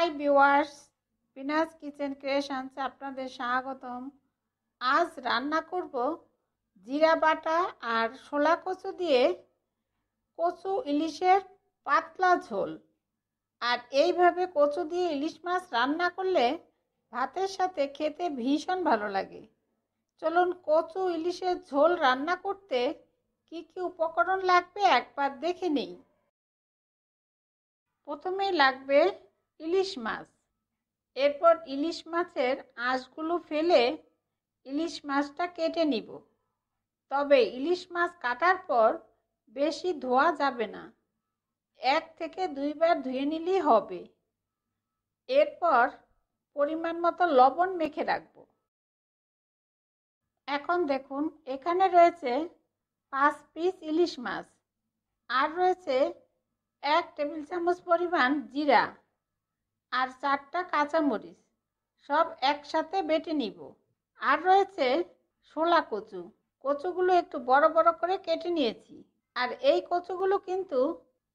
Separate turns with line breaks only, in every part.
Hi viewers, বিনাজ kitchen ক্রিয়েশনসে আপনাদের স্বাগতম। আজ রান্না করব জিরা বাটা আর শোলা কচু দিয়ে কচু ইলিশের পাতলা ঝোল। আর এইভাবে কচু দিয়ে ইলিশ মাছ রান্না করলে ভাতের সাথে খেতে ভীষণ ভালো লাগে। চলুন কচু ইলিশের ঝোল রান্না করতে কি কি উপকরণ লাগবে একবার দেখে নেই। প্রথমেই লাগবে ইলিশ মাছ। এরপর ইলিশ মাছের আঁশগুলো ফেলে ইলিশ মাছটা কেটে নিব। তবে ইলিশ মাছ কাটার পর বেশি ধোয়া যাবে না, 1 থেকে 2 বার ধুয়ে নিলেই হবে। এরপর পরিমাণ মতো লবণ মেখে রাখব। এখন দেখুন, এখানে রয়েছে 5 পিস ইলিশ মাছ, আর রয়েছে 1 টেবিল চামচ পরিমাণ জিরা আর 4টা কাঁচামরিচ, সব একসাথে বেটে নিব। আর রয়েছে শোলা কচু, কচুগুলো একটু বড় বড় করে কেটে নিয়েছি। আর এই কচুগুলো কিন্তু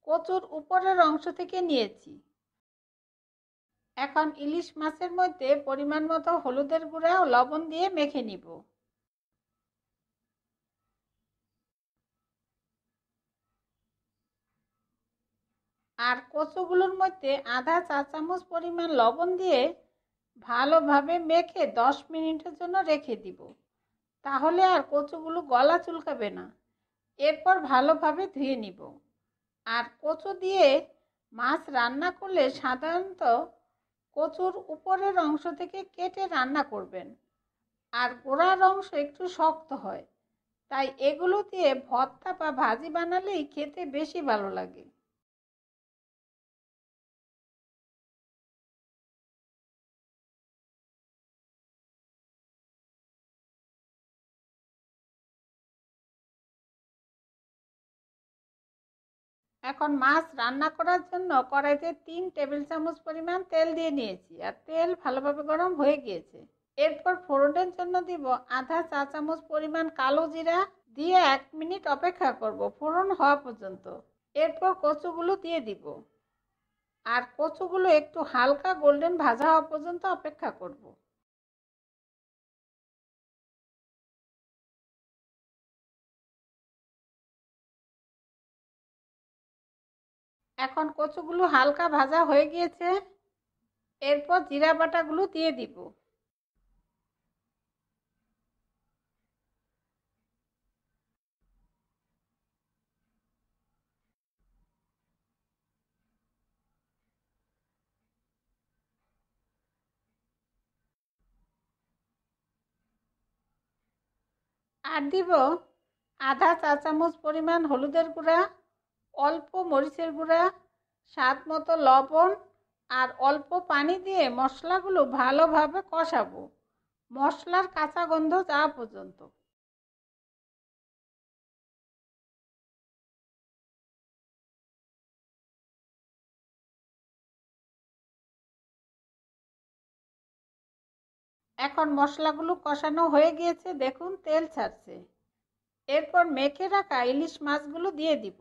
কচুর উপরের অংশ থেকে নিয়েছি। এখন ইলিশ মাছের মধ্যে পরিমাণ মতো হলুদের গুঁড়া ও লবণ দিয়ে মেখে নিব। আর কচুগুলোর মধ্যে আধা চা চামচ পরিমাণ লবণ দিয়ে ভালোভাবে মেখে 10 মিনিটের জন্য রেখে দিব। তাহলে আর কচুগুলো গলা চুলকাবে না। এরপর ভালোভাবে ধুয়ে নিব। আর কচু দিয়ে মাছ রান্না করলে সাধারণত কচুর উপরের অংশ থেকে কেটে রান্না করবেন। আর গোড়ার অংশ একটু শক্ত হয়, তাই এগুলো দিয়ে ভর্তা বা ভাজি বানালেই খেতে বেশি ভালো লাগে। এখন মাছ রান্না করার জন্য কড়াইতে 3 টেবিল চামচ পরিমাণ তেল দিয়ে নিয়েছি। আর তেল ভালোভাবে গরম হয়ে গিয়েছে। এরপর ফোড়নের জন্য দিব আধা চা চামচ পরিমাণ কালো জিরা দিয়ে 1 মিনিট অপেক্ষা করব ফোড়ন হওয়া পর্যন্ত। এরপর কচুগুলো দিয়ে দিব। আর কচুগুলো একটু হালকা গোল্ডেন ভাজা হওয়া পর্যন্ত অপেক্ষা করব। এখন কচুগুলো হালকা ভাজা হয়ে গিয়েছে। এরপর জিরা বাটাগুলো দিয়ে দিব। আর দিব আধা চা চামচ পরিমাণ হলুদের গুঁড়া, অল্প মরিচের গুঁড়া, স্বাদ মতো লবণ আর অল্প পানি দিয়ে মশলাগুলো ভালোভাবে কষাবো, মশলার কাঁচা গন্ধ যাওয়া পর্যন্ত। এখন মশলাগুলো কষানো হয়ে গিয়েছে, দেখুন তেল ছাড়ছে। এরপর মেখে রাখা ইলিশ মাছগুলো দিয়ে দিব।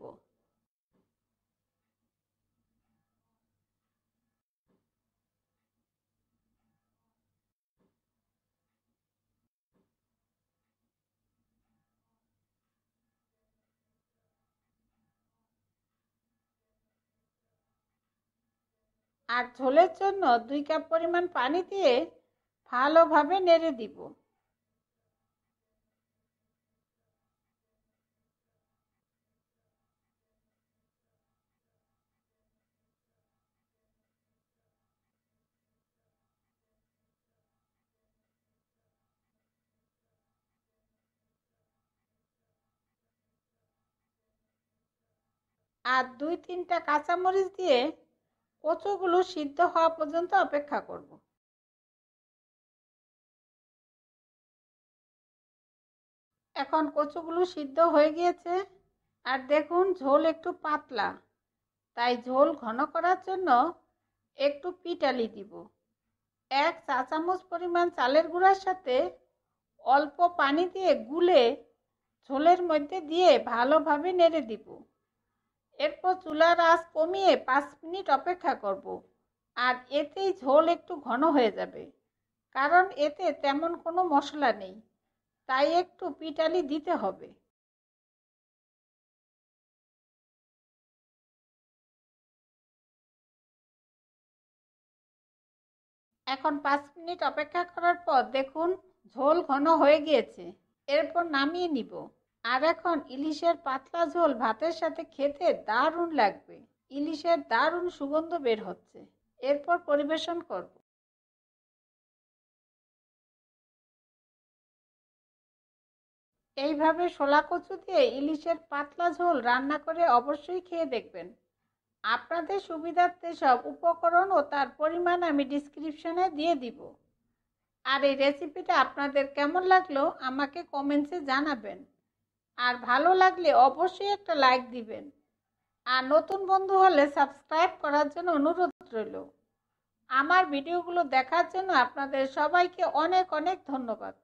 আর ঝোলের জন্য 2 কাপ পরিমাণ পানি দিয়ে ভালোভাবে নেড়ে দিব। আর 2-3টা কাঁচামরিচ দিয়ে কচুগুলো সিদ্ধ হওয়া পর্যন্ত অপেক্ষা করব। এখন কচুগুলো সিদ্ধ হয়ে গিয়েছে। আর দেখুন ঝোল একটু পাতলা, তাই ঝোল ঘন করার জন্য একটু পিটালি দিব। 1 চা চামচ পরিমাণ চালের গুঁড়ার সাথে অল্প পানি দিয়ে গুলে ঝোলের মধ্যে দিয়ে ভালোভাবে নেড়ে দিব। এরপর চুলার আঁচ কমিয়ে 5 মিনিট অপেক্ষা করব। আর এতেই ঝোল একটু ঘন হয়ে যাবে, কারণ এতে তেমন কোনো মশলা নেই, তাই একটু পিটালি দিতে হবে। এখন 5 মিনিট অপেক্ষা করার পর দেখুন ঝোল ঘন হয়ে গিয়েছে। এরপর নামিয়ে নিব। আর এখন ইলিশের পাতলা ঝোল ভাতের সাথে খেতে দারুণ লাগবে। ইলিশের দারুণ সুগন্ধ বের হচ্ছে। এরপর পরিবেশন করব। এইভাবে শোলা কচু দিয়ে ইলিশের পাতলা ঝোল রান্না করে অবশ্যই খেয়ে দেখবেন। আপনাদের সুবিধার্থে সব উপকরণ ও তার পরিমাণ আমি ডিসক্রিপশনে দিয়ে দিব। আর এই রেসিপিটা আপনাদের কেমন লাগলো আমাকে কমেন্টসে জানাবেন। আর ভালো লাগলে অবশ্যই একটা লাইক দিবেন। আর নতুন বন্ধু হলে সাবস্ক্রাইব করার জন্য অনুরোধ রইল। আমার ভিডিওগুলো দেখার জন্য আপনাদের সবাইকে অনেক অনেক ধন্যবাদ।